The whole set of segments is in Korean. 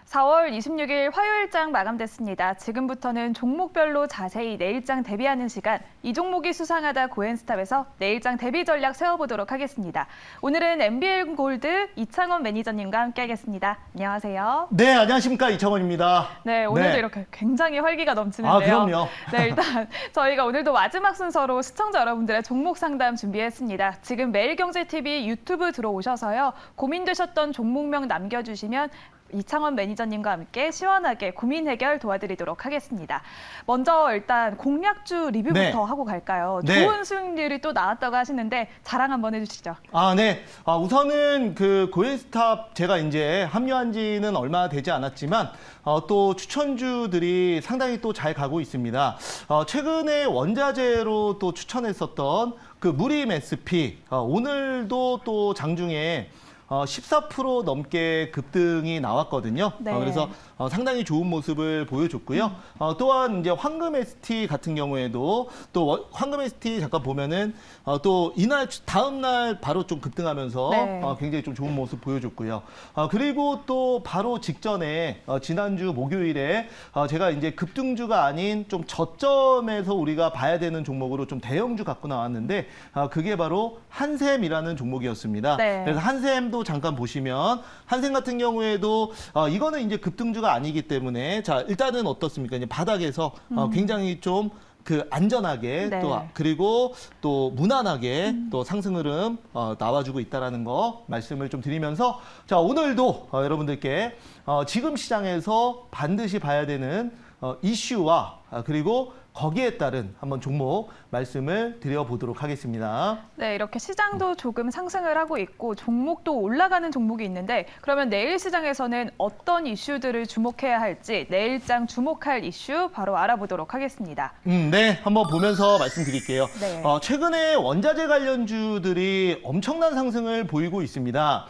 4월 26일 화요일장 마감됐습니다. 지금부터는 종목별로 자세히 내일장 대비하는 시간, 이 종목이 수상하다 고엔스탑에서 내일장 대비 전략 세워보도록 하겠습니다. 오늘은 MBL 골드 이창원 매니저님과 함께하겠습니다. 안녕하세요. 네, 안녕하십니까. 이창원입니다. 네, 오늘도 네. 이렇게 굉장히 활기가 넘치는데요. 아, 그럼요. 네, 일단 저희가 오늘도 마지막 순서로 시청자 여러분들의 종목 상담 준비했습니다. 지금 매일경제TV 유튜브 들어오셔서요. 고민되셨던 종목명 남겨주시면 이창원 매니저님과 함께 시원하게 고민 해결 도와드리도록 하겠습니다. 먼저 일단 공략주 리뷰부터 네. 하고 갈까요? 네. 좋은 수익률이 또 나왔다고 하시는데 자랑 한번 해주시죠. 네. 우선은 그 고엔스탑 제가 이제 합류한 지는 얼마 되지 않았지만 또 추천주들이 상당히 또 잘 가고 있습니다. 최근에 원자재로 또 추천했었던 그 무림 SP 오늘도 또 장중에 14% 넘게 급등이 나왔거든요. 네. 그래서 상당히 좋은 모습을 보여줬고요. 또한 이제 황금 ST 같은 경우에도 또 황금 ST 잠깐 보면은 또 이날 다음 날 바로 좀 급등하면서 네. 굉장히 좀 좋은 모습 보여줬고요. 그리고 또 바로 직전에 지난주 목요일에 제가 이제 급등주가 아닌 좀 저점에서 우리가 봐야 되는 종목으로 좀 대형주 갖고 나왔는데 그게 바로 한샘이라는 종목이었습니다. 네. 그래서 한샘도 잠깐 보시면 한샘 같은 경우에도 이거는 이제 급등주가 아니기 때문에 자 일단은 어떻습니까? 이제 바닥에서 굉장히 좀 그 안전하게 네. 또 그리고 또 무난하게 또 상승 흐름 나와주고 있다라는 거 말씀을 좀 드리면서 자 오늘도 여러분들께 지금 시장에서 반드시 봐야 되는 이슈와 그리고 거기에 따른 한번 종목 말씀을 드려보도록 하겠습니다. 네, 이렇게 시장도 조금 상승을 하고 있고 종목도 올라가는 종목이 있는데 그러면 내일 시장에서는 어떤 이슈들을 주목해야 할지 내일장 주목할 이슈 바로 알아보도록 하겠습니다. 네, 한번 보면서 말씀드릴게요. 네. 최근에 원자재 관련주들이 엄청난 상승을 보이고 있습니다.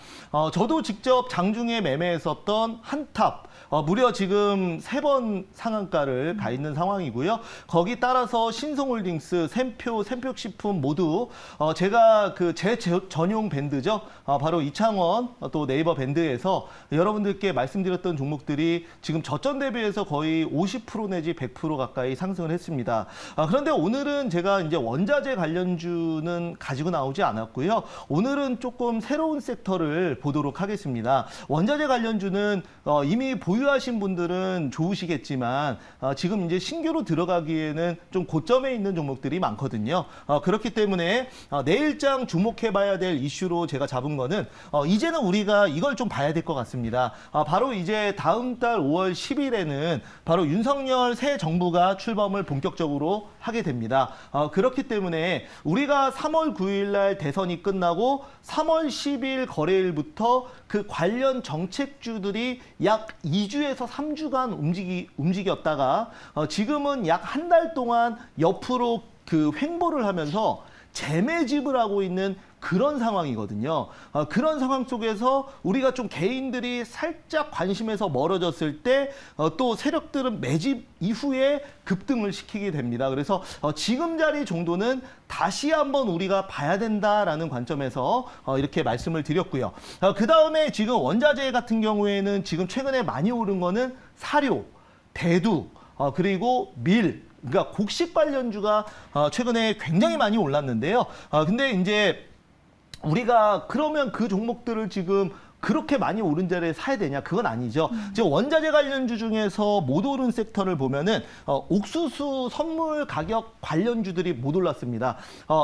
저도 직접 장중에 매매했었던 한탑, 무려 지금 3번 상한가를 가 있는 상황이고요. 거기 따라서 신성홀딩스, 샘표, 샘표식품 모두 제가 그 제 전용 밴드죠. 바로 이창원 또 네이버 밴드에서 여러분들께 말씀드렸던 종목들이 지금 저점 대비해서 거의 50% 내지 100% 가까이 상승을 했습니다. 그런데 오늘은 제가 이제 원자재 관련주는 가지고 나오지 않았고요. 오늘은 조금 새로운 섹터를 보도록 하겠습니다. 원자재 관련주는 이미 보유하신 분들은 좋으시겠지만 지금 이제 신규로 들어가기에는 좀 고점에 있는 종목들이 많거든요. 그렇기 때문에 내일장 주목해봐야 될 이슈로 제가 잡은 거는 이제는 우리가 이걸 좀 봐야 될 것 같습니다. 바로 이제 다음 달 5월 10일에는 바로 윤석열 새 정부가 출범을 본격적으로 하게 됩니다. 그렇기 때문에 우리가 3월 9일 날 대선이 끝나고 3월 10일 거래일부터 그 관련 정책주들이 약 2주에서 3주간 움직였다가 지금은 약 한 달 동안 옆으로 그 횡보를 하면서 재매집을 하고 있는 그런 상황이거든요. 그런 상황 속에서 우리가 좀 개인들이 살짝 관심에서 멀어졌을 때 또 세력들은 매집 이후에 급등을 시키게 됩니다. 그래서 지금 자리 정도는 다시 한번 우리가 봐야 된다라는 관점에서 이렇게 말씀을 드렸고요. 그 다음에 지금 원자재 같은 경우에는 지금 최근에 많이 오른 거는 사료, 대두, 그리고 밀, 그러니까 곡식 관련주가 최근에 굉장히 많이 올랐는데요. 근데 이제 우리가 그러면 그 종목들을 지금 그렇게 많이 오른 자리에 사야 되냐? 그건 아니죠. 지금 원자재 관련주 중에서 못 오른 섹터를 보면은 옥수수 선물 가격 관련주들이 못 올랐습니다.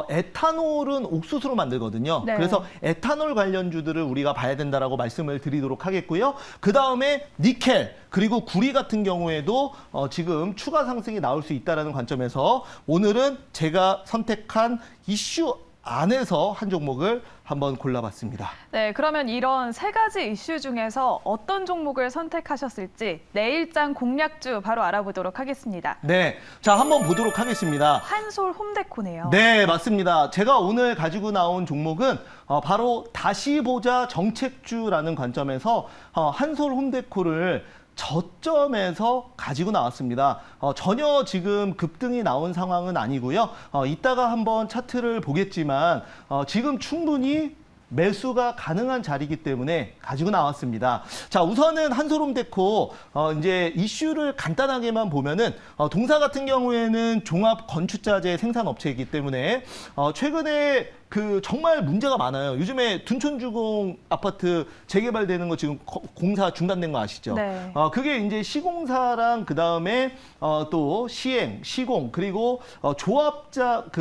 에탄올은 옥수수로 만들거든요. 네. 그래서 에탄올 관련주들을 우리가 봐야 된다라고 말씀을 드리도록 하겠고요. 그 다음에 니켈 그리고 구리 같은 경우에도 지금 추가 상승이 나올 수 있다는 관점에서 오늘은 제가 선택한 이슈 안에서 한 종목을 한번 골라봤습니다. 네, 그러면 이런 세 가지 이슈 중에서 어떤 종목을 선택하셨을지 내일장 공략주 바로 알아보도록 하겠습니다. 네, 자 한번 보도록 하겠습니다. 한솔 홈데코네요. 네, 맞습니다. 제가 오늘 가지고 나온 종목은 바로 다시 보자 정책주라는 관점에서 한솔 홈데코를 저점에서 가지고 나왔습니다. 전혀 지금 급등이 나온 상황은 아니고요. 이따가 한번 차트를 보겠지만 지금 충분히 매수가 가능한 자리이기 때문에 가지고 나왔습니다. 자, 우선은 한솔홈데코 이제 이슈를 간단하게만 보면은 동사 같은 경우에는 종합 건축자재 생산 업체이기 때문에 최근에 그 정말 문제가 많아요. 요즘에 둔촌주공 아파트 재개발되는 거 지금 공사 중단된 거 아시죠? 네. 그게 이제 시공사랑 그 다음에 또 시행, 시공 그리고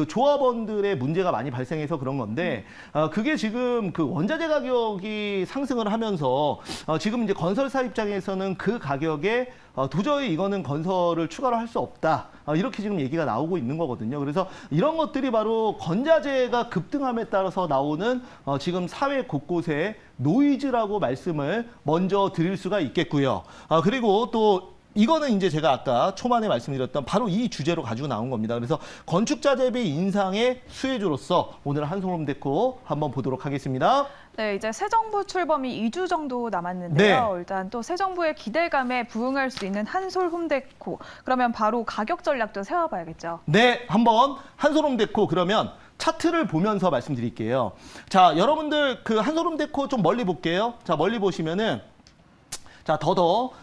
조합원들의 문제가 많이 발생해서 그런 건데 그게 지금 그 원자재 가격이 상승을 하면서 지금 이제 건설사 입장에서는 그 가격에 도저히 이거는 건설을 추가로 할 수 없다. 이렇게 지금 얘기가 나오고 있는 거거든요. 그래서 이런 것들이 바로 건자재가 급등함에 따라서 나오는 지금 사회 곳곳에 노이즈라고 말씀을 먼저 드릴 수가 있겠고요. 그리고 또 이거는 이제 제가 아까 초반에 말씀드렸던 바로 이 주제로 가지고 나온 겁니다. 그래서 건축자재비 인상의 수혜주로서 오늘 한솔홈데코 한번 보도록 하겠습니다. 네, 이제 새 정부 출범이 2주 정도 남았는데요. 네. 일단 또 새 정부의 기대감에 부응할 수 있는 한솔홈데코. 그러면 바로 가격 전략도 세워봐야겠죠. 네, 한번 한솔홈데코 그러면 차트를 보면서 말씀드릴게요. 자, 여러분들 그 한솔홈데코 좀 멀리 볼게요. 자, 멀리 보시면은 자,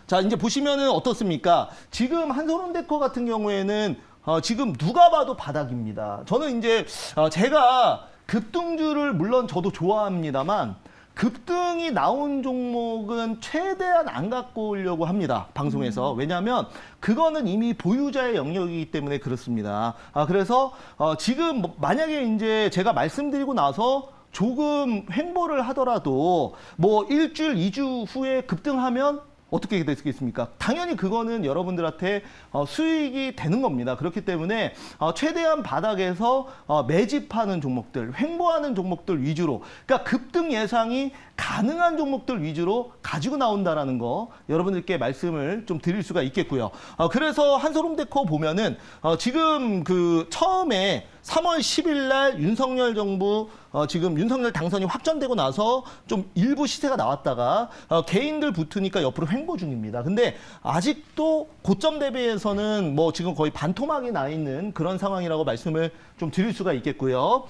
자, 이제 보시면은 어떻습니까? 지금 한솔홈데코 같은 경우에는 지금 누가 봐도 바닥입니다. 저는 이제 제가 급등주를 물론 저도 좋아합니다만 급등이 나온 종목은 최대한 안 갖고 오려고 합니다. 방송에서. 왜냐하면 그거는 이미 보유자의 영역이기 때문에 그렇습니다. 그래서 지금 만약에 이제 제가 말씀드리고 나서 조금 횡보를 하더라도 뭐 일주일, 2주 후에 급등하면 어떻게 되겠습니까? 당연히 그거는 여러분들한테 수익이 되는 겁니다. 그렇기 때문에 최대한 바닥에서 매집하는 종목들, 횡보하는 종목들 위주로, 그러니까 급등 예상이 가능한 종목들 위주로 가지고 나온다라는 거 여러분들께 말씀을 좀 드릴 수가 있겠고요. 그래서 한솔홈데코 보면은 지금 그 처음에 3월 10일 날 윤석열 정부 지금 윤석열 당선이 확정되고 나서 좀 일부 시세가 나왔다가 개인들 붙으니까 옆으로 횡보 중입니다. 근데 아직도 고점 대비해서는 뭐 지금 거의 반토막이 나 있는 그런 상황이라고 말씀을 좀 드릴 수가 있겠고요.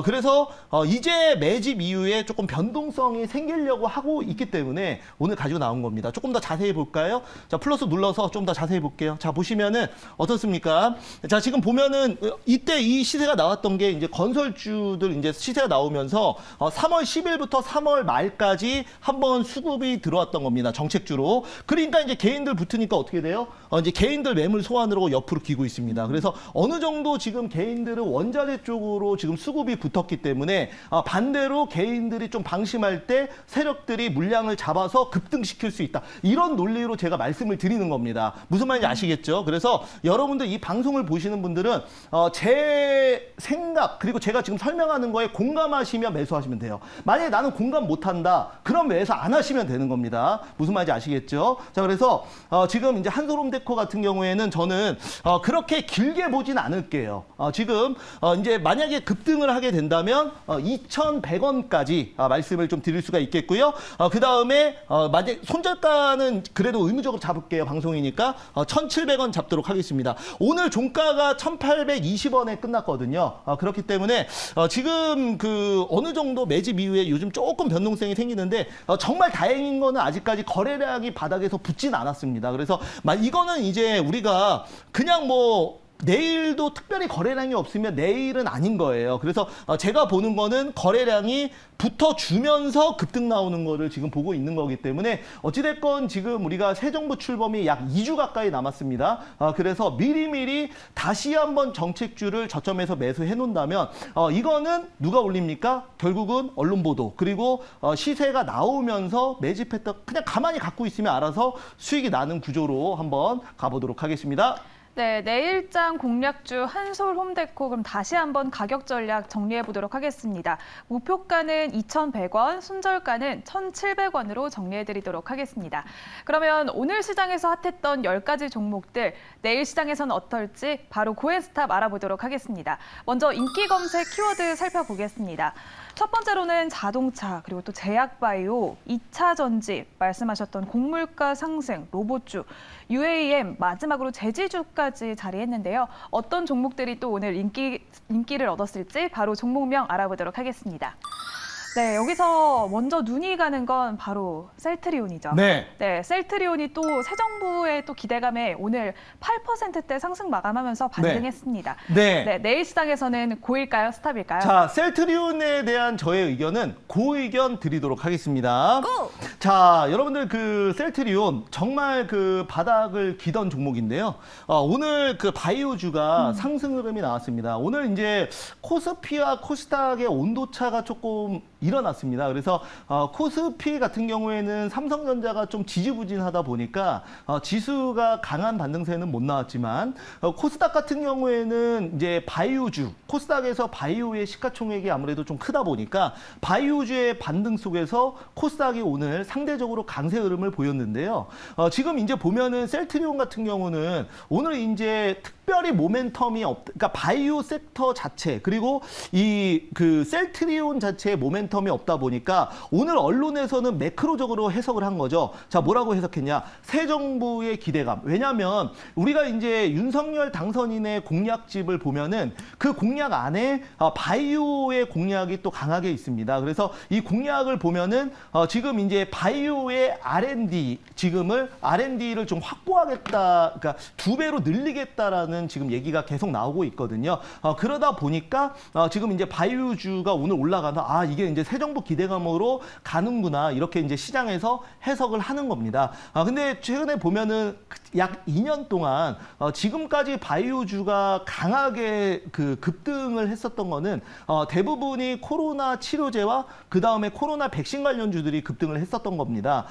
그래서 이제 매집 이후에 조금 변동성이 생기려고 하고 있기 때문에 오늘 가지고 나온 겁니다. 조금 더 자세히 볼까요? 자, 플러스 눌러서 좀 더 자세히 볼게요. 자, 보시면은 어떻습니까? 자, 지금 보면은 이때 이 시세가 나왔던 게 이제 건설주들 이제 시세가 나오면서 3월 10일부터 3월 말까지 한번 수급이 들어왔던 겁니다. 정책주로. 그러니까 이제 개인들 붙으니까 어떻게 돼요? 이제 개인들 매물 소환으로 옆으로 기고 있습니다. 그래서 어느 정도 지금 개인들은 원자재 쪽으로 지금 수급이 붙었기 때문에 반대로 개인들이 좀 방심할 때 세력들이 물량을 잡아서 급등시킬 수 있다. 이런 논리로 제가 말씀을 드리는 겁니다. 무슨 말인지 아시겠죠? 그래서 여러분들 이 방송을 보시는 분들은 제 생각 그리고 제가 지금 설명하는 거에 공감하시면 매수하시면 돼요. 만약에 나는 공감 못한다. 그럼 매수 안 하시면 되는 겁니다. 무슨 말인지 아시겠죠? 자, 그래서 지금 이제 한솔홈데코 같은 경우에는 저는 그렇게 길게 보진 않을게요. 지금 이제 만약에 급등을 하게 된다면 2,100원까지 말씀을 좀 드릴 수가 있겠고요. 그 다음에 만약 손절가는 그래도 의무적으로 잡을게요. 방송이니까 1,700원 잡도록 하겠습니다. 오늘 종가가 1,820원에 끝났거든요. 그렇기 때문에 지금 그 어느 정도 매집 이후에 요즘 조금 변동성이 생기는데 정말 다행인 거는 아직까지 거래량이 바닥에서 붙진 않았습니다. 그래서 이거는 이제 우리가 그냥 뭐 내일도 특별히 거래량이 없으면 내일은 아닌 거예요. 그래서 제가 보는 거는 거래량이 붙어주면서 급등 나오는 거를 지금 보고 있는 거기 때문에 어찌됐건 지금 우리가 새 정부 출범이 약 2주 가까이 남았습니다. 그래서 미리미리 다시 한번 정책주를 저점에서 매수해 놓는다면 이거는 누가 올립니까? 결국은 언론 보도 그리고 시세가 나오면서 매집했다 그냥 가만히 갖고 있으면 알아서 수익이 나는 구조로 한번 가보도록 하겠습니다. 네, 내일장 공략주 한솔홈데코 그럼 다시 한번 가격 전략 정리해 보도록 하겠습니다. 목표가는 2,100원, 손절가는 1,700원으로 정리해 드리도록 하겠습니다. 그러면 오늘 시장에서 핫했던 10가지 종목들, 내일 시장에서는 어떨지 바로 고엔스탑 알아보도록 하겠습니다. 먼저 인기 검색 키워드 살펴보겠습니다. 첫 번째로는 자동차, 그리고 또 제약바이오, 2차 전지, 말씀하셨던 곡물가 상승, 로봇주, UAM, 마지막으로 제지주까지 자리했는데요. 어떤 종목들이 또 오늘 인기를 얻었을지 바로 종목명 알아보도록 하겠습니다. 네, 여기서 먼저 눈이 가는 건 바로 셀트리온이죠. 네. 네, 셀트리온이 또 새 정부의 또 기대감에 오늘 8%대 상승 마감하면서 반등했습니다. 네. 네, 내일 시장에서는 고일까요, 스탑일까요? 자, 셀트리온에 대한 저의 의견은 고의견 드리도록 하겠습니다. 고! 자, 여러분들 그 셀트리온 정말 그 바닥을 기던 종목인데요. 오늘 그 바이오주가 상승 흐름이 나왔습니다. 오늘 이제 코스피와 코스닥의 온도차가 조금 일어났습니다. 그래서 코스피 같은 경우에는 삼성전자가 좀 지지부진하다 보니까 지수가 강한 반등세는 못 나왔지만 코스닥 같은 경우에는 이제 바이오주, 코스닥에서 바이오의 시가총액이 아무래도 좀 크다 보니까 바이오주의 반등 속에서 코스닥이 오늘 상대적으로 강세 흐름을 보였는데요. 지금 이제 보면은 셀트리온 같은 경우는 오늘 이제 특별히 모멘텀이 그러니까 바이오 섹터 자체 그리고 이 그 셀트리온 자체의 모멘텀이 없다 보니까 오늘 언론에서는 매크로적으로 해석을 한 거죠. 자, 뭐라고 해석했냐? 새 정부의 기대감. 왜냐하면 우리가 이제 윤석열 당선인의 공약집을 보면은 그 공약 안에 바이오의 공약이 또 강하게 있습니다. 그래서 이 공약을 보면은 지금 이제 바이오의 R&D 지금을 R&D를 좀 확보하겠다, 그러니까 2배로 늘리겠다라는 지금 얘기가 계속 나오고 있거든요. 그러다 보니까 지금 이제 바이오주가 오늘 올라가서 이게 이제 새 정부 기대감으로 가는구나 이렇게 이제 시장에서 해석을 하는 겁니다. 근데 최근에 보면은 약 2년 동안 지금까지 바이오주가 강하게 그 급등을 했었던 거는 대부분이 코로나 치료제와 그 다음에 코로나 백신 관련주들이 급등을 했었던 겁니다.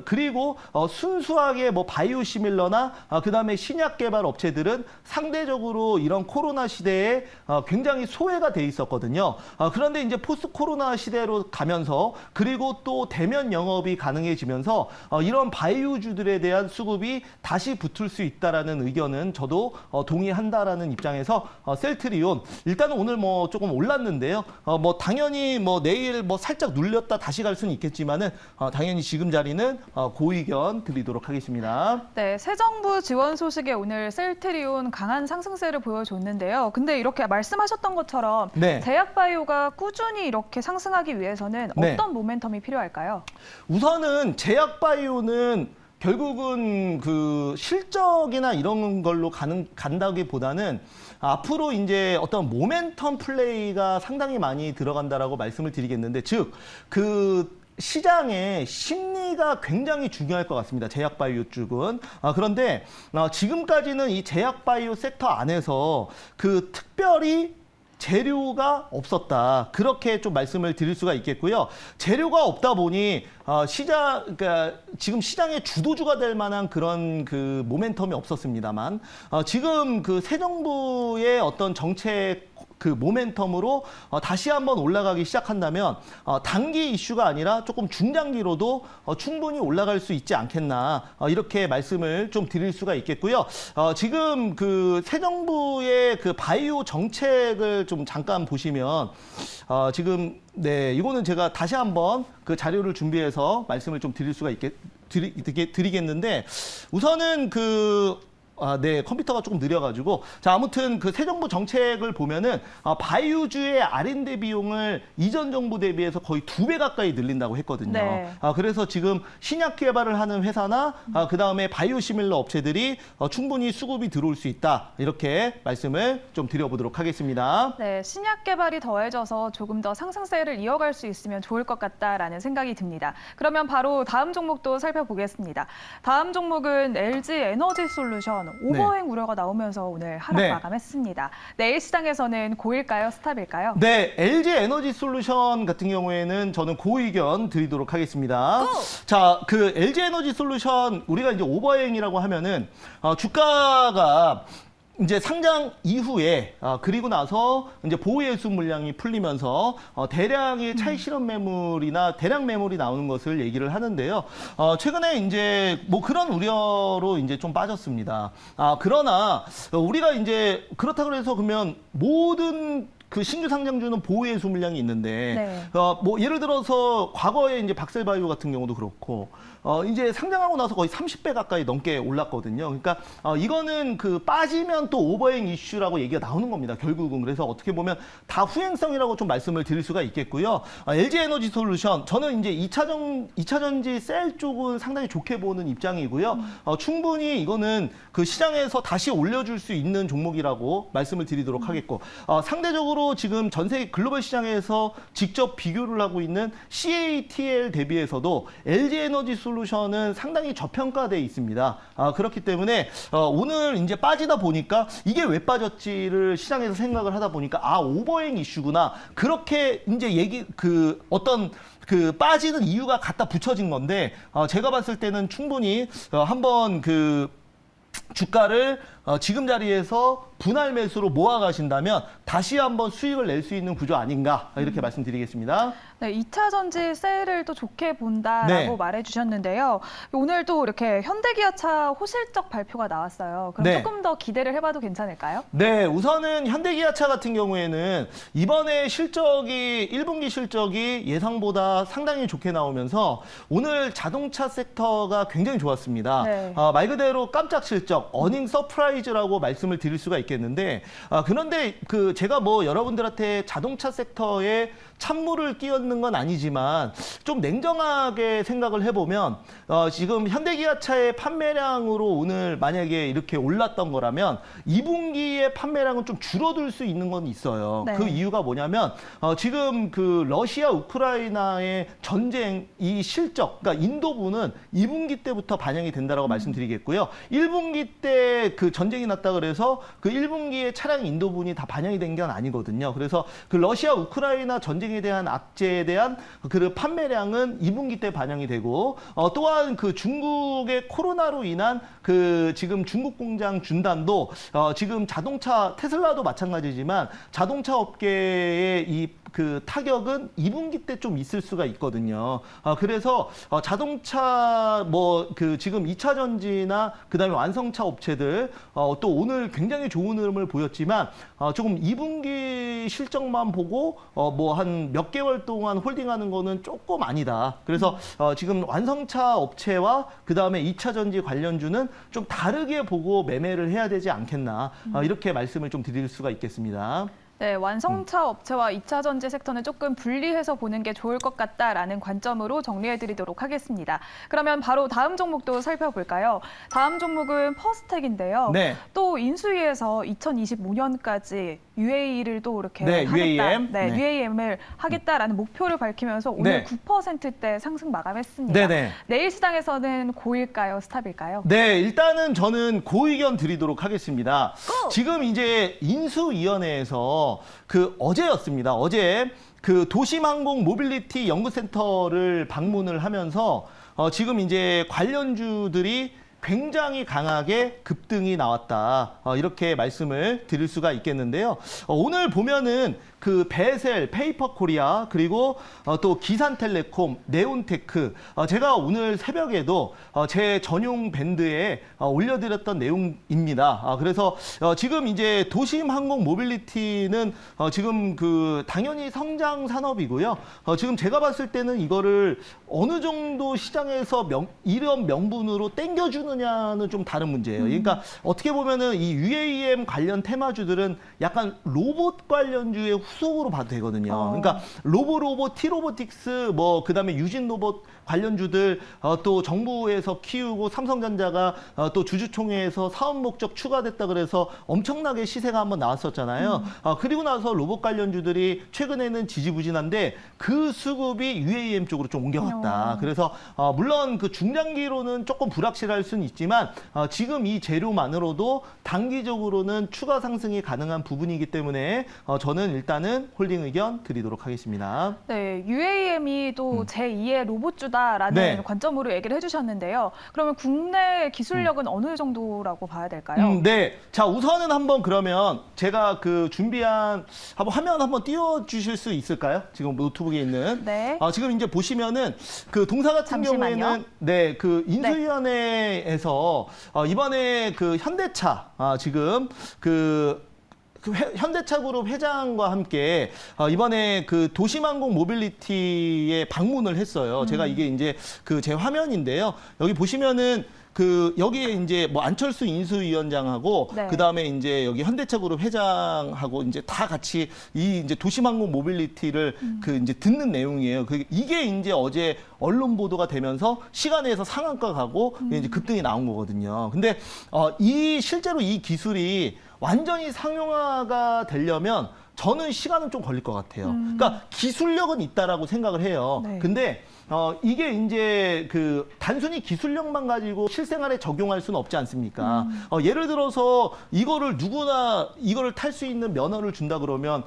그리고 순수하게 뭐 바이오시밀러나 그 다음에 신약 개발 업체들은 상대적으로 이런 코로나 시대에 굉장히 소외가 돼 있었거든요. 그런데 이제 포스트 코로나 시대로 가면서 그리고 또 대면 영업이 가능해지면서 이런 바이오주들에 대한 수급이 다시 붙을 수 있다라는 의견은 저도 동의한다라는 입장에서 셀트리온 일단은 오늘 뭐 조금 올랐는데요. 뭐 당연히 뭐 내일 뭐 살짝 눌렸다 다시 갈 수는 있겠지만은 당연히 지금 자리는 고의견 드리도록 하겠습니다. 네, 새 정부 지원 소식에 오늘 셀트리온 강한 상승세를 보여줬는데요. 근데 이렇게 말씀하셨던 것처럼 네. 제약바이오가 꾸준히 이렇게 상승하기 위해서는 네. 어떤 모멘텀이 필요할까요? 우선은 제약바이오는 결국은 그 실적이나 이런 걸로 간다기보다는 앞으로 이제 어떤 모멘텀 플레이가 상당히 많이 들어간다라고 말씀을 드리겠는데, 즉, 그 시장의 심리가 굉장히 중요할 것 같습니다. 제약바이오 쪽은. 그런데 지금까지는 이 제약바이오 섹터 안에서 그 특별히 재료가 없었다. 그렇게 좀 말씀을 드릴 수가 있겠고요. 재료가 없다 보니 그러니까 지금 시장의 주도주가 될 만한 그런 그 모멘텀이 없었습니다만 지금 그 새 정부의 어떤 정책 그 모멘텀으로 다시 한번 올라가기 시작한다면 단기 이슈가 아니라 조금 중장기로도 충분히 올라갈 수 있지 않겠나 이렇게 말씀을 좀 드릴 수가 있겠고요. 지금 그 새 정부의 그 바이오 정책을 좀 잠깐 보시면 지금 네 이거는 제가 다시 한번 그 자료를 준비해서 말씀을 좀 드릴 수가 드리겠는데 우선은 네, 컴퓨터가 조금 느려가지고. 자, 아무튼 그 새 정부 정책을 보면은, 바이오주의 R&D 비용을 이전 정부 대비해서 거의 2배 가까이 늘린다고 했거든요. 네. 그래서 지금 신약 개발을 하는 회사나, 그 다음에 바이오시밀러 업체들이 충분히 수급이 들어올 수 있다. 이렇게 말씀을 좀 드려보도록 하겠습니다. 네, 신약 개발이 더해져서 조금 더 상승세를 이어갈 수 있으면 좋을 것 같다라는 생각이 듭니다. 그러면 바로 다음 종목도 살펴보겠습니다. 다음 종목은 LG 에너지 솔루션. 오버행 우려가 나오면서 오늘 하락 네. 마감했습니다. 내일 시장에서는 고일까요, 스탑일까요? 네, LG 에너지 솔루션 같은 경우에는 저는 고의견 드리도록 하겠습니다. 자, 그 LG 에너지 솔루션 우리가 이제 오버행이라고 하면은 주가가 이제 상장 이후에 그리고 나서 이제 보호예수 물량이 풀리면서 대량의 차익 실현 매물이나 대량 매물이 나오는 것을 얘기를 하는데요. 최근에 이제 뭐 그런 우려로 이제 좀 빠졌습니다. 그러나 우리가 이제 그렇다고 해서 그러면 모든 그 신규 상장주는 보호예수 물량이 있는데 네. 뭐 예를 들어서 과거에 이제 박셀바이오 같은 경우도 그렇고 이제 상장하고 나서 거의 30배 가까이 넘게 올랐거든요. 그러니까 이거는 그 빠지면 또 오버행 이슈라고 얘기가 나오는 겁니다. 결국은. 그래서 어떻게 보면 다 후행성이라고 좀 말씀을 드릴 수가 있겠고요. LG 에너지 솔루션, 저는 이제 2차 전지 셀 쪽은 상당히 좋게 보는 입장이고요. 충분히 이거는 그 시장에서 다시 올려줄 수 있는 종목이라고 말씀을 드리도록 하겠고, 상대적으로 지금 전 세계 글로벌 시장에서 직접 비교를 하고 있는 CATL 대비해서도 LG 에너지 솔루션은 상당히 저평가돼 있습니다. 그렇기 때문에 오늘 이제 빠지다 보니까 이게 왜 빠졌지를 시장에서 생각을 하다 보니까 오버행 이슈구나. 그렇게 이제 어떤 그 빠지는 이유가 갖다 붙여진 건데, 제가 봤을 때는 충분히 한번 그 주가를 지금 자리에서 분할 매수로 모아 가신다면 다시 한번 수익을 낼 수 있는 구조 아닌가, 이렇게 말씀드리겠습니다. 네, 2차 전지 셀을 또 좋게 본다라고 네. 말해주셨는데요. 오늘 또 이렇게 현대기아차 호실적 발표가 나왔어요. 그럼 네. 조금 더 기대를 해봐도 괜찮을까요? 네, 우선은 현대기아차 같은 경우에는 이번에 1분기 실적이 예상보다 상당히 좋게 나오면서 오늘 자동차 섹터가 굉장히 좋았습니다. 네. 말 그대로 깜짝 실적, 어닝 서프라이즈라고 말씀을 드릴 수가 있겠는데, 그런데 제가 뭐 여러분들한테 자동차 섹터에 찬물을 끼얹는 건 아니지만 좀 냉정하게 생각을 해보면 지금 현대기아차의 판매량으로 오늘 만약에 이렇게 올랐던 거라면 2분기의 판매량은 좀 줄어들 수 있는 건 있어요. 네. 그 이유가 뭐냐면 지금 그 러시아 우크라이나의 전쟁 이 실적, 그러니까 인도부는 2분기 때부터 반영이 된다라고 말씀드리겠고요. 1분기 때 그 전쟁이 났다 그래서 그 1분기에 차량 인도분이 다 반영이 된 건 아니거든요. 그래서 그 러시아 우크라이나 전쟁에 대한 악재에 대한 그 판매량은 2분기 때 반영이 되고, 또한 그 중국의 코로나로 인한 그 지금 중국 공장 중단도 지금 자동차 테슬라도 마찬가지지만 자동차 업계의 이 그 타격은 2분기 때 좀 있을 수가 있거든요. 그래서 자동차 지금 2차 전지나 그다음에 완성차 업체들 또 오늘 굉장히 좋은 흐름을 보였지만 조금 2분기 실적만 보고 한 몇 개월 동안 홀딩하는 거는 조금 아니다. 그래서 지금 완성차 업체와 그다음에 2차 전지 관련주는 좀 다르게 보고 매매를 해야 되지 않겠나, 이렇게 말씀을 좀 드릴 수가 있겠습니다. 네, 완성차 업체와 2차 전지 섹터는 조금 분리해서 보는 게 좋을 것 같다라는 관점으로 정리해드리도록 하겠습니다. 그러면 바로 다음 종목도 살펴볼까요? 다음 종목은 퍼스텍인데요. 네. 또 인수위에서 2025년까지 UAE를 또 이렇게 네, 하겠다. UAM. 네, 네. UAM을 하겠다라는 목표를 밝히면서 오늘 네. 9%대 상승 마감했습니다. 네네. 내일 시장에서는 고일까요, 스탑일까요? 네, 일단은 저는 고의견 드리도록 하겠습니다. 지금 이제 인수위원회에서 어제였습니다. 어제 그 도심항공 모빌리티 연구센터를 방문을 하면서 지금 이제 관련주들이 굉장히 강하게 급등이 나왔다, 이렇게 말씀을 드릴 수가 있겠는데요. 오늘 보면은 그 베셀, 페이퍼코리아, 그리고 또 기산텔레콤, 네온테크, 제가 오늘 새벽에도 제 전용 밴드에 올려드렸던 내용입니다. 그래서 지금 이제 도심항공 모빌리티는 지금 당연히 성장 산업이고요. 지금 제가 봤을 때는 이거를 어느 정도 시장에서 이런 명분으로 땡겨주느냐는 좀 다른 문제예요. 그러니까 어떻게 보면은 이 UAM 관련 테마주들은 약간 로봇 관련주의 후속으로 봐도 되거든요. 그러니까 로봇, T로보틱스, 그다음에 유진 로봇 관련주들, 또 정부에서 키우고 삼성전자가 또 주주총회에서 사업 목적 추가됐다 그래서 엄청나게 시세가 한번 나왔었잖아요. 그리고 나서 로봇 관련주들이 최근에는 지지부진한데 그 수급이 UAM 쪽으로 좀 옮겨갔다. 그래서 물론 그 중장기로는 조금 불확실할 수는 있지만 지금 이 재료만으로도 단기적으로는 추가 상승이 가능한 부분이기 때문에 저는 일단은 홀딩 의견 드리도록 하겠습니다. 네, UAM이 또 제2의 로봇주다라는 네. 관점으로 얘기를 해주셨는데요. 그러면 국내 기술력은 어느 정도라고 봐야 될까요? 네. 자, 우선은 한번 그러면 제가 준비한 화면 한번 띄워주실 수 있을까요? 지금 노트북에 있는. 네. 지금 이제 보시면은 그 동사 같은 잠시만요. 경우에는 네, 그 인수위원회에서 이번에 그 현대차 지금 그 현대차그룹 회장과 함께 이번에 그 도심항공 모빌리티에 방문을 했어요. 제가 이게 이제 그 제 화면인데요. 여기 보시면은 그 여기에 이제 뭐 안철수 인수위원장하고 네. 그다음에 이제 여기 현대차그룹 회장하고 이제 다 같이 이 이제 도심항공 모빌리티를 그 이제 듣는 내용이에요. 이게 이제 어제 언론 보도가 되면서 시간에서 상한가 가고 이제 급등이 나온 거거든요. 근데 이 실제로 이 기술이 완전히 상용화가 되려면 저는 시간은 좀 걸릴 것 같아요. 그러니까 기술력은 있다라고 생각을 해요. 네. 근데 이게 이제 그 단순히 기술력만 가지고 실생활에 적용할 수는 없지 않습니까? 예를 들어서 이거를 누구나 이거를 탈 수 있는 면허를 준다 그러면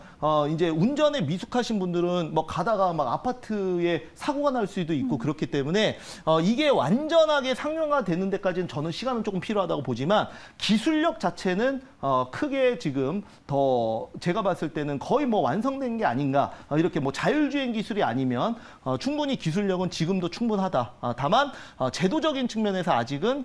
이제 운전에 미숙하신 분들은 뭐 가다가 막 아파트에 사고가 날 수도 있고 그렇기 때문에 이게 완전하게 상용화 되는 데까지는 저는 시간은 조금 필요하다고 보지만 기술력 자체는 크게 지금 더 제가 봤을 때는 거의 뭐 완성된 게 아닌가 이렇게 뭐 자율주행 기술이 아니면 충분히 기술력은 지금도 충분하다. 다만 제도적인 측면에서 아직은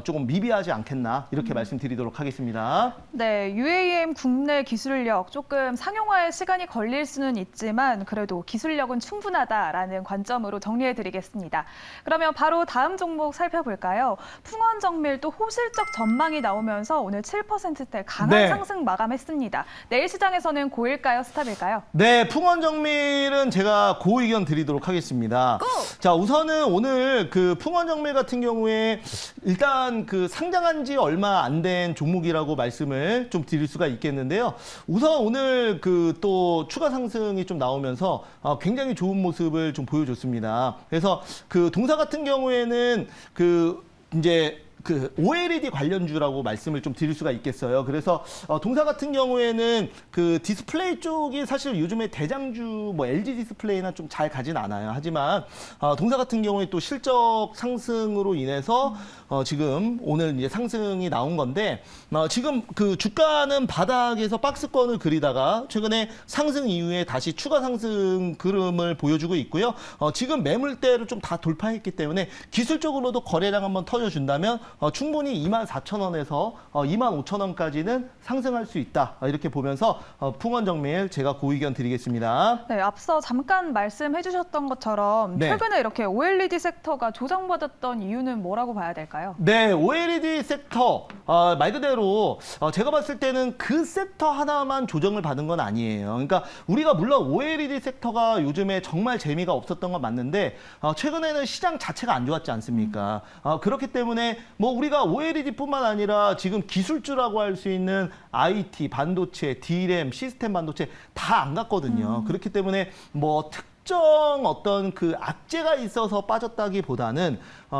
조금 미비하지 않겠나 이렇게 말씀드리도록 하겠습니다. 네, UAM 국내 기술력 조금 상용화에 시간이 걸릴 수는 있지만 그래도 기술력은 충분하다라는 관점으로 정리해드리겠습니다. 그러면 바로 다음 종목 살펴볼까요? 풍원정밀 또 호실적 전망이 나오면서 오늘 7%대 강한 네. 상승 마감했습니다. 내일 시장에서는 고일까요, 스탑일까요? 네, 풍원정밀은 제가 고 의견 드리도록 하겠습니다. 자, 우선은 오늘 그 풍원정밀 같은 경우에 일단 그 상장한 지 얼마 안 된 종목이라고 말씀을 좀 드릴 수가 있겠는데요. 우선 오늘 그 또 추가 상승이 좀 나오면서 굉장히 좋은 모습을 좀 보여줬습니다. 그래서 그 동사 같은 경우에는 그 이제 그 OLED 관련주라고 말씀을 좀 드릴 수가 있겠어요. 그래서 동사 같은 경우에는 그 디스플레이 쪽이 사실 요즘에 대장주 뭐 LG 디스플레이나 좀 잘 가진 않아요. 하지만 동사 같은 경우에 또 실적 상승으로 인해서 지금 오늘 이제 상승이 나온 건데 지금 그 주가는 바닥에서 박스권을 그리다가 최근에 상승 이후에 다시 추가 상승 흐름을 보여주고 있고요. 지금 매물대를 좀 다 돌파했기 때문에 기술적으로도 거래량 한번 터져준다면 충분히 24,000원에서 25,000원까지는 상승할 수 있다. 이렇게 보면서 풍원정밀 제가 고 의견 드리겠습니다. 네, 앞서 잠깐 말씀해 주셨던 것처럼 네. 최근에 이렇게 OLED 섹터가 조정받았던 이유는 뭐라고 봐야 될까요? 네, OLED 섹터 말 그대로 제가 봤을 때는 그 섹터 하나만 조정을 받은 건 아니에요. 그러니까 우리가 물론 OLED 섹터가 요즘에 정말 재미가 없었던 건 맞는데 최근에는 시장 자체가 안 좋았지 않습니까? 그렇기 때문에 뭐 우리가 OLED뿐만 아니라 지금 기술주라고 할 수 있는 IT, 반도체, D램, 시스템 반도체 다 안 갔거든요. 그렇기 때문에 뭐 특정 어떤 그 악재가 있어서 빠졌다기보다는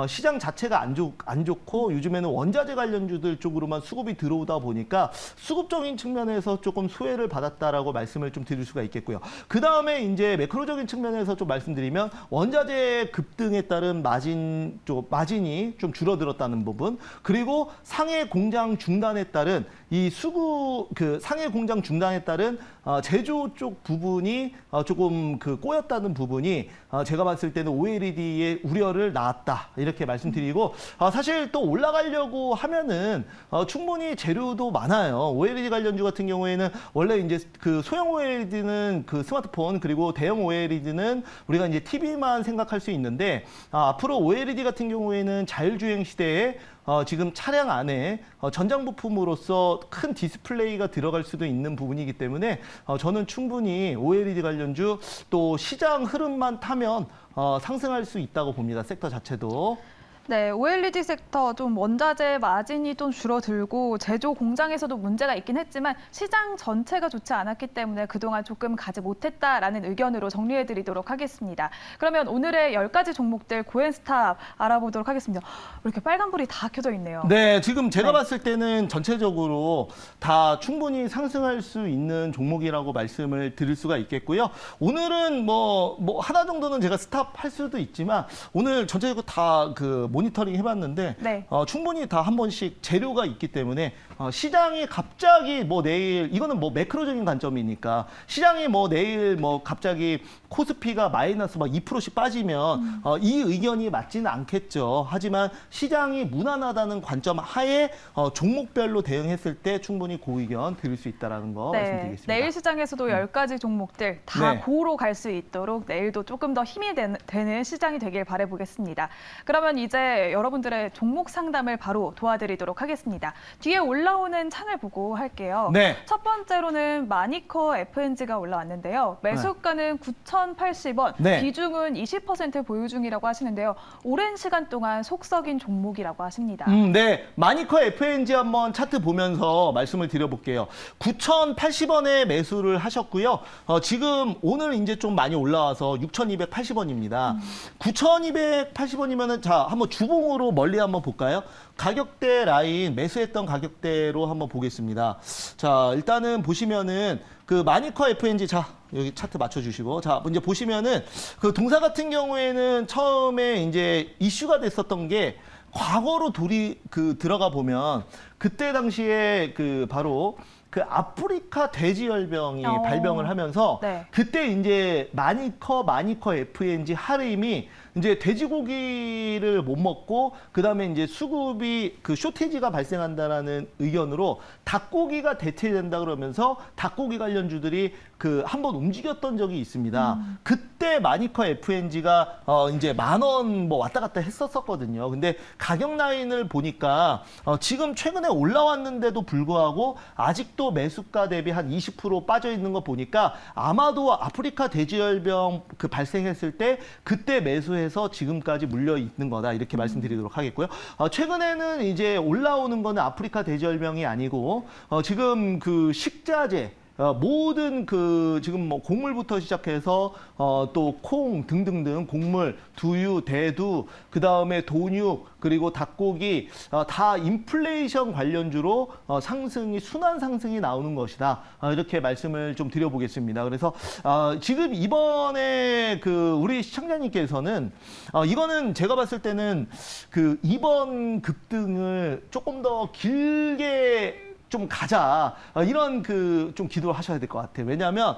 시장 자체가 안 좋고 요즘에는 원자재 관련주들 쪽으로만 수급이 들어오다 보니까 수급적인 측면에서 조금 소외를 받았다라고 말씀을 좀 드릴 수가 있겠고요. 그 다음에 이제 매크로적인 측면에서 좀 말씀드리면 원자재 급등에 따른 마진이 좀 줄어들었다는 부분, 그리고 상해 공장 중단에 따른 이 상해 공장 중단에 따른 제조 쪽 부분이 조금 그 꼬였다는 부분이 제가 봤을 때는 OLED의 우려를 낳았다. 이렇게 말씀드리고 사실 또 올라가려고 하면은 충분히 재료도 많아요. OLED 관련주 같은 경우에는 원래 이제 그 소형 OLED는 그 스마트폰 그리고 대형 OLED는 우리가 이제 TV만 생각할 수 있는데 앞으로 OLED 같은 경우에는 자율주행 시대에 지금 차량 안에 전장 부품으로서 큰 디스플레이가 들어갈 수도 있는 부분이기 때문에 저는 충분히 OLED 관련주 또 시장 흐름만 타면 상승할 수 있다고 봅니다. 섹터 자체도. 네, OLED 섹터 좀 원자재 마진이 좀 줄어들고 제조 공장에서도 문제가 있긴 했지만 시장 전체가 좋지 않았기 때문에 그동안 조금 가지 못했다라는 의견으로 정리해드리도록 하겠습니다. 그러면 오늘의 10가지 종목들 고엔스탑 알아보도록 하겠습니다. 이렇게 빨간불이 다 켜져 있네요. 네, 지금 제가 네. 봤을 때는 전체적으로 다 충분히 상승할 수 있는 종목이라고 말씀을 드릴 수가 있겠고요. 오늘은 뭐 하나 정도는 제가 스탑할 수도 있지만 오늘 전체적으로 다 그 모니터링 해봤는데 네. 충분히 다 한 번씩 재료가 있기 때문에 시장이 갑자기 뭐 내일 이거는 뭐 매크로적인 관점이니까 시장이 뭐 내일 뭐 갑자기 코스피가 마이너스 막 2%씩 빠지면 이 의견이 맞지는 않겠죠. 하지만 시장이 무난하다는 관점 하에 종목별로 대응했을 때 충분히 그 의견 드릴 수 있다라는 거 말씀드리겠습니다. 내일 시장에서도 10가지 종목들 다 네. 고로 갈 수 있도록 내일도 조금 더 힘이 되는 시장이 되길 바라보겠습니다. 그러면 이제 여러분들의 종목 상담을 바로 도와드리도록 하겠습니다. 뒤에 올라오는 창을 보고 할게요. 네. 첫 번째로는 마니커 FNG가 올라왔는데요. 매수가는 9,080원, 네. 비중은 20% 보유 중이라고 하시는데요. 오랜 시간 동안 속썩인 종목이라고 하십니다. 네. 마니커 FNG 한번 차트 보면서 말씀을 드려볼게요. 9,080원에 매수를 하셨고요. 지금 오늘 이제 좀 많이 올라와서 6,280원입니다. 9,280원이면은 자, 한번 주봉으로 멀리 한번 볼까요? 가격대 라인 매수했던 가격대로 한번 보겠습니다. 자, 일단은 보시면은 그 마니커 FNG 자, 여기 차트 맞춰 주시고 자, 이제 보시면은 그 동사 같은 경우에는 처음에 이제 이슈가 됐었던 게 과거로 들어가 보면 그때 당시에 그 바로 그 아프리카 돼지열병이 발병을 하면서 네. 그때 이제 마니커 FNG 하림이 이제 돼지고기를 못 먹고 그다음에 이제 수급이 그 쇼티지가 발생한다라는 의견으로 닭고기가 대체된다 그러면서 닭고기 관련주들이 그 한번 움직였던 적이 있습니다. 그때 마니커 FNG가 이제 10,000원 뭐 왔다 갔다 했었거든요. 근데 가격 라인을 보니까 지금 최근에 올라왔는데도 불구하고 아직도 매수가 대비 한 20% 빠져 있는 거 보니까 아마도 아프리카 돼지열병 그 발생했을 때 그때 매수해서 지금까지 물려 있는 거다 이렇게 말씀드리도록 하겠고요. 최근에는 이제 올라오는 거는 아프리카 돼지열병이 아니고 지금 그 식자재 모든 그 지금 뭐 곡물부터 시작해서 또 콩 등등등 곡물, 두유, 대두, 그 다음에 돈육 그리고 닭고기 다 인플레이션 관련주로 상승이 순환 상승이 나오는 것이다 이렇게 말씀을 좀 드려보겠습니다. 그래서 지금 이번에 그 우리 시청자님께서는 이거는 제가 봤을 때는 그 이번 급등을 조금 더 길게 좀 가자 이런 그 좀 기도를 하셔야 될 것 같아요. 왜냐하면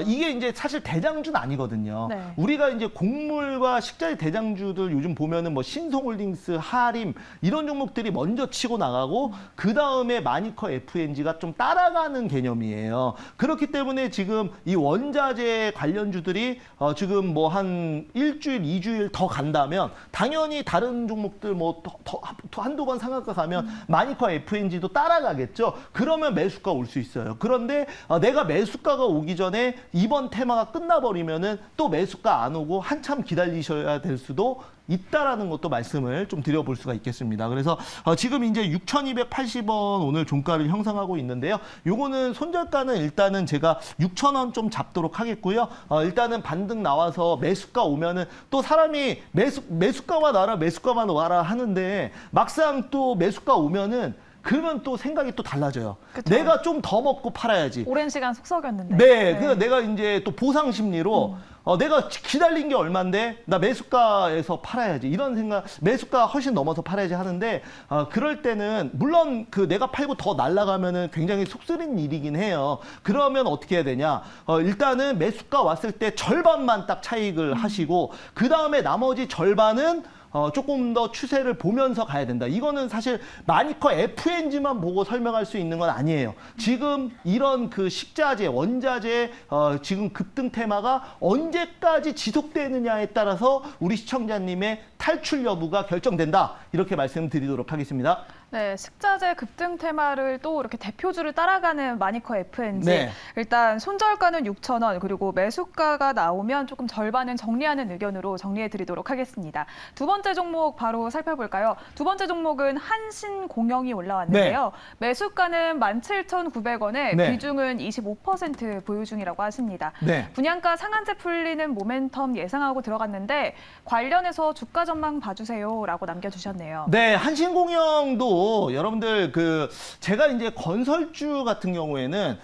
이게 이제 사실 대장주는 아니거든요. 네. 우리가 이제 곡물과 식자재 대장주들 요즘 보면은 뭐 신성홀딩스, 하림 이런 종목들이 먼저 치고 나가고 그 다음에 마니커 FNG가 좀 따라가는 개념이에요. 그렇기 때문에 지금 이 원자재 관련주들이 지금 뭐 한 일주일, 2주일 더 간다면 당연히 다른 종목들 뭐 더 한두 번 상한가 가면 마니커 FNG도 따라가겠죠. 그러면 매수가 올 수 있어요. 그런데 내가 매수가가 오기 전에 이번 테마가 끝나버리면은 또 매수가 안 오고 한참 기다리셔야 될 수도 있다라는 것도 말씀을 좀 드려볼 수가 있겠습니다. 그래서 지금 이제 6,280원 오늘 종가를 형성하고 있는데요. 요거는 손절가는 일단은 제가 6,000원 좀 잡도록 하겠고요. 일단은 반등 나와서 매수가 오면은 또 사람이 매수가만 와라 하는데 막상 또 매수가 오면은 그러면 또 생각이 또 달라져요. 그쵸. 내가 좀 더 먹고 팔아야지. 오랜 시간 속썩였는데. 네, 그래서 내가 이제 또 보상 심리로 내가 기다린 게 얼만데 나 매수가에서 팔아야지 이런 생각, 매수가 훨씬 넘어서 팔아야지 하는데 그럴 때는 물론 그 내가 팔고 더 날아가면은 굉장히 속쓰린 일이긴 해요. 그러면 어떻게 해야 되냐? 일단은 매수가 왔을 때 절반만 딱 차익을 하시고 그 다음에 나머지 절반은 조금 더 추세를 보면서 가야 된다. 이거는 사실 마니커 FNG만 보고 설명할 수 있는 건 아니에요. 지금 이런 그 식자재, 원자재 지금 급등 테마가 언제까지 지속되느냐에 따라서 우리 시청자님의 탈출 여부가 결정된다. 이렇게 말씀드리도록 하겠습니다. 네, 식자재 급등 테마를 또 이렇게 대표주를 따라가는 마니커 FNG. 네. 일단 손절가는 6,000원, 그리고 매수가가 나오면 조금 절반은 정리하는 의견으로 정리해 드리도록 하겠습니다. 두 번째 종목 바로 살펴볼까요? 두 번째 종목은 한신공영이 올라왔는데요. 매수가는 17,900원에 네. 비중은 25% 보유 중이라고 하십니다. 네. 분양가 상한제 풀리는 모멘텀 예상하고 들어갔는데 관련해서 주가 전망 봐주세요라고 남겨주셨네요. 네, 한신공영도 여러분들 그 제가 이제 건설주 같은 경우에는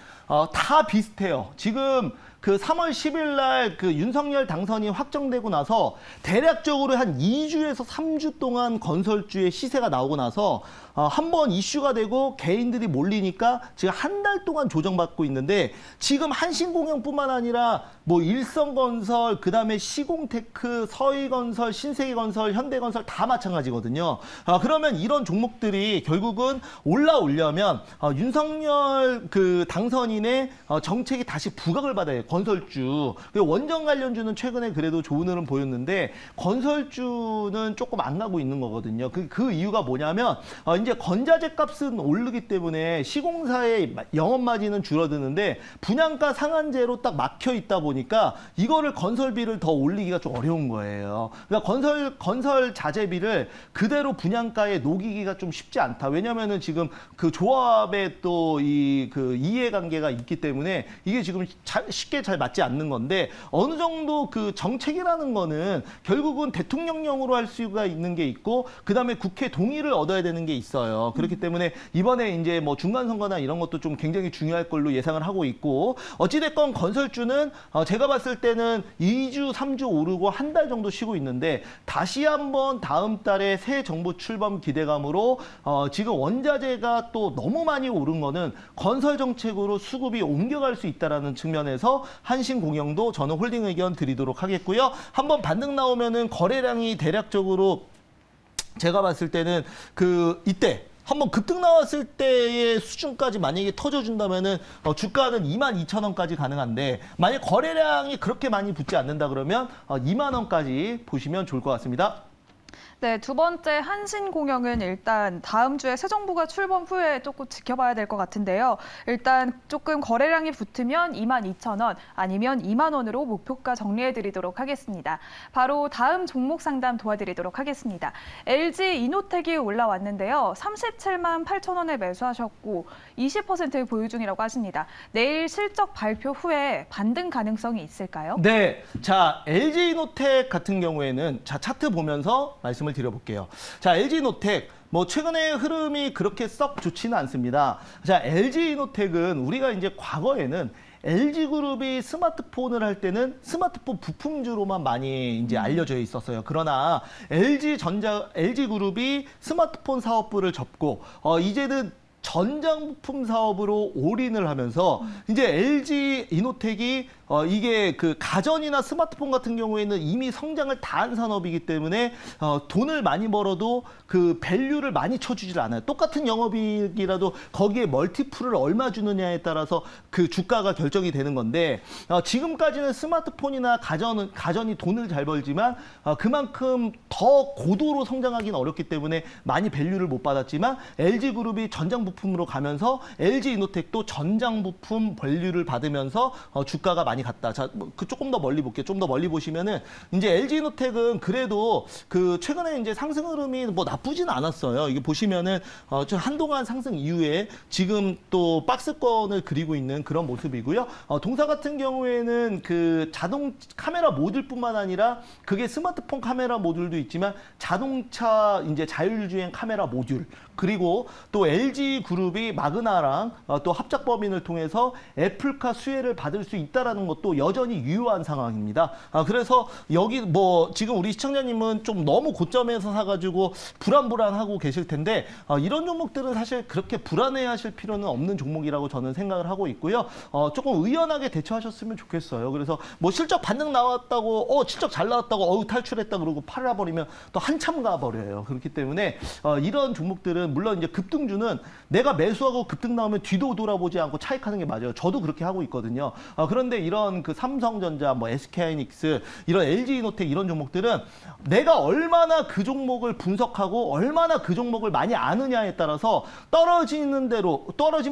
다 비슷해요. 지금 그 3월 10일 날 그 윤석열 당선이 확정되고 나서 대략적으로 한 2주에서 3주 동안 건설주의 시세가 나오고 나서 한 번 이슈가 되고 개인들이 몰리니까 지금 한 달 동안 조정받고 있는데 지금 한신공영뿐만 아니라 뭐 일성건설, 그다음에 시공테크, 서희건설, 신세계건설, 현대건설 다 마찬가지거든요. 그러면 이런 종목들이 결국은 올라오려면 윤석열 그 당선인의 정책이 다시 부각을 받아요. 건설주. 원전 관련주는 최근에 그래도 좋은 흐름 보였는데 건설주는 조금 안 가고 있는 거거든요. 그 이유가 뭐냐면 이제 건자재 값은 오르기 때문에 시공사의 영업 마진은 줄어드는데 분양가 상한제로 딱 막혀 있다 보니까 이거를 건설비를 더 올리기가 좀 어려운 거예요. 그러니까 건설 자재비를 그대로 분양가에 녹이기가 좀 쉽지 않다. 왜냐면은 지금 그 조합에 또 그 이해관계가 있기 때문에 이게 지금 쉽게 잘 맞지 않는 건데 어느 정도 그 정책이라는 거는 결국은 대통령령으로 할 수가 있는 게 있고 그다음에 국회 동의를 얻어야 되는 게 있어요. 그렇기 때문에 이번에 이제 뭐 중간선거나 이런 것도 좀 굉장히 중요할 걸로 예상을 하고 있고 어찌됐건 건설주는 제가 봤을 때는 2주, 3주 오르고 한 달 정도 쉬고 있는데 다시 한번 다음 달에 새 정부 출범 기대감으로 지금 원자재가 또 너무 많이 오른 거는 건설 정책으로 수급이 옮겨갈 수 있다라는 측면에서 한신공영도 저는 홀딩 의견 드리도록 하겠고요. 한번 반등 나오면은 거래량이 대략적으로 제가 봤을 때는 이때 한번 급등 나왔을 때의 수준까지 만약에 터져준다면은 주가는 22,000원까지 가능한데 만약 거래량이 그렇게 많이 붙지 않는다 그러면 2만 원까지 보시면 좋을 것 같습니다. 네, 두 번째 한신공영은 일단 다음 주에 새 정부가 출범 후에 조금 지켜봐야 될 것 같은데요. 일단 조금 거래량이 붙으면 22,000원 아니면 2만 원으로 목표가 정리해드리도록 하겠습니다. 바로 다음 종목 상담 도와드리도록 하겠습니다. LG 이노텍이 올라왔는데요. 37만 8천 원에 매수하셨고 20% 보유 중이라고 하십니다. 내일 실적 발표 후에 반등 가능성이 있을까요? 네, 자 LG 이노텍 같은 경우에는 자 차트 보면서 말씀을 드려볼게요. 자 LG 이노텍 뭐 최근에 흐름이 그렇게 썩 좋지는 않습니다. 자 LG 이노텍은 우리가 이제 과거에는 LG그룹이 스마트폰을 할 때는 스마트폰 부품주로만 많이 이제 알려져 있었어요. 그러나 LG그룹이 스마트폰 사업부를 접고 이제는 전장부품 사업으로 올인을 하면서 이제 LG 이노텍이 이게 그 가전이나 스마트폰 같은 경우에는 이미 성장을 다 한 산업이기 때문에 돈을 많이 벌어도 그 밸류를 많이 쳐주질 않아요. 똑같은 영업이익이라도 거기에 멀티플을 얼마 주느냐에 따라서 그 주가가 결정이 되는 건데 지금까지는 스마트폰이나 가전이 돈을 잘 벌지만 그만큼 더 고도로 성장하기는 어렵기 때문에 많이 밸류를 못 받았지만 LG그룹이 전장부품으로 가면서 LG 이노텍도 전장부품 밸류를 받으면서 주가가 많이 갔다. 자, 조금 더 멀리 볼게요. 좀 더 멀리 보시면은 이제 LG 이노텍은 그래도 그 최근에 이제 상승 흐름이 뭐 나쁘진 않았어요. 이게 보시면은 좀 한동안 상승 이후에 지금 또 박스권을 그리고 있는 그런 모습이고요. 동사 같은 경우에는 그 자동 카메라 모듈뿐만 아니라 그게 스마트폰 카메라 모듈도 있지만 자동차 이제 자율주행 카메라 모듈 그리고 또 LG 그룹이 마그나랑 또 합작 법인을 통해서 애플카 수혜를 받을 수 있다라는 것도 여전히 유효한 상황입니다. 그래서 여기 뭐 지금 우리 시청자님은 좀 너무 고점에서 사가지고 불안하고 계실 텐데 이런 종목들은 사실 그렇게 불안해하실 필요는 없는 종목이라고 저는 생각을 하고 있고요. 조금 의연하게 대처하셨으면 좋겠어요. 그래서 뭐 실적 반등 나왔다고 실적 잘 나왔다고 탈출했다 그러고 팔아버리면 또 한참 가버려요. 그렇기 때문에 이런 종목들은 물론 이제 급등주는 내가 매수하고 급등 나오면 뒤도 돌아보지 않고 차익하는 게 맞아요. 저도 그렇게 하고 있거든요. 그런데 이런 그 삼성전자, 뭐 SK하이닉스, 이런 LG이노텍 이런 종목들은 내가 얼마나 그 종목을 분석하고 얼마나 그 종목을 많이 아느냐에 따라서 떨어지면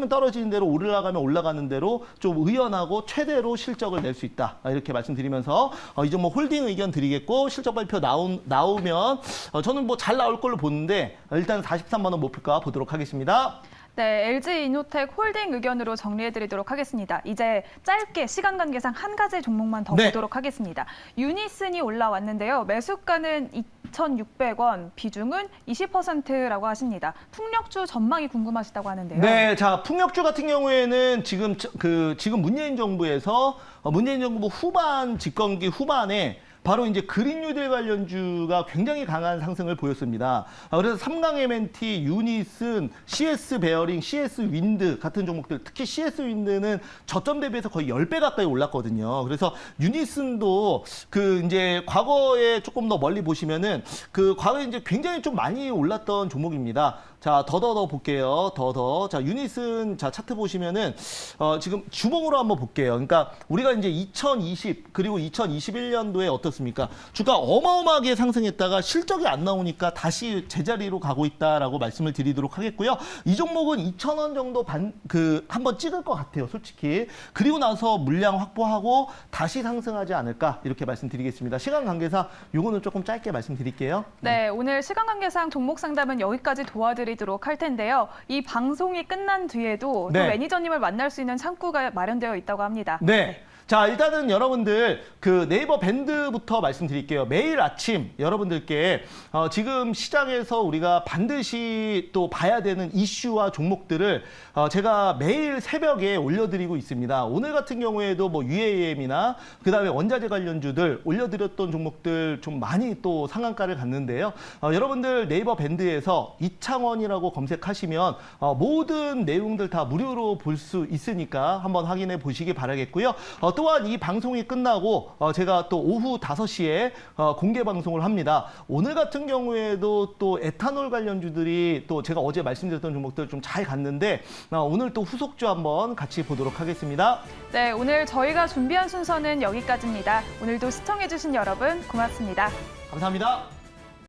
떨어지는 대로 올라가면 올라가는 대로 좀 의연하고 최대로 실적을 낼 수 있다. 이렇게 말씀드리면서 이 종목 홀딩 의견 드리겠고 실적 발표 나오면 저는 뭐 잘 나올 걸로 보는데 일단 43만 원 목표가 보도록 하겠습니다. 네, LG 이노텍 홀딩 의견으로 정리해드리도록 하겠습니다. 이제 짧게 시간 관계상 한 가지 종목만 더 보도록 하겠습니다. 유니슨이 올라왔는데요. 매수가는 2,600원, 비중은 20%라고 하십니다. 풍력주 전망이 궁금하시다고 하는데요. 네, 자, 풍력주 같은 경우에는 지금 문재인 정부에서 문재인 정부 후반 집권기 후반에 바로 이제 그린 뉴딜 관련주가 굉장히 강한 상승을 보였습니다. 그래서 삼강 M&T, 유니슨, CS 베어링, CS 윈드 같은 종목들, 특히 CS 윈드는 저점 대비해서 거의 10배 가까이 올랐거든요. 그래서 유니슨도 이제 과거에 조금 더 멀리 보시면은 과거에 이제 굉장히 좀 많이 올랐던 종목입니다. 자, 더 볼게요. 자, 유닛은 자, 차트 보시면은 지금 주봉으로 한번 볼게요. 그러니까 우리가 이제 2020 그리고 2021년도에 어떻습니까? 주가 어마어마하게 상승했다가 실적이 안 나오니까 다시 제자리로 가고 있다라고 말씀을 드리도록 하겠고요. 이 종목은 2,000원 정도 한번 찍을 것 같아요, 솔직히. 그리고 나서 물량 확보하고 다시 상승하지 않을까 이렇게 말씀드리겠습니다. 시간 관계상 요거는 조금 짧게 말씀드릴게요. 네, 오늘 시간 관계상 종목 상담은 여기까지 도와드리도록 할 텐데요. 이 방송이 끝난 뒤에도 또 네. 매니저님을 만날 수 있는 창구가 마련되어 있다고 합니다. 네. 자, 일단은 여러분들 네이버 밴드부터 말씀드릴게요. 매일 아침 여러분들께 지금 시장에서 우리가 반드시 또 봐야 되는 이슈와 종목들을 제가 매일 새벽에 올려드리고 있습니다. 오늘 같은 경우에도 뭐 UAM이나 그다음에 원자재 관련주들 올려드렸던 종목들 좀 많이 또 상한가를 갔는데요. 여러분들 네이버 밴드에서 이창원이라고 검색하시면 모든 내용들 다 무료로 볼 수 있으니까 한번 확인해 보시기 바라겠고요. 또한 이 방송이 끝나고 제가 또 오후 5시에 공개 방송을 합니다. 오늘 같은 경우에도 또 에탄올 관련주들이 또 제가 어제 말씀드렸던 종목들 좀 잘 갔는데 오늘 또 후속주 한번 같이 보도록 하겠습니다. 네, 오늘 저희가 준비한 순서는 여기까지입니다. 오늘도 시청해주신 여러분 고맙습니다. 감사합니다.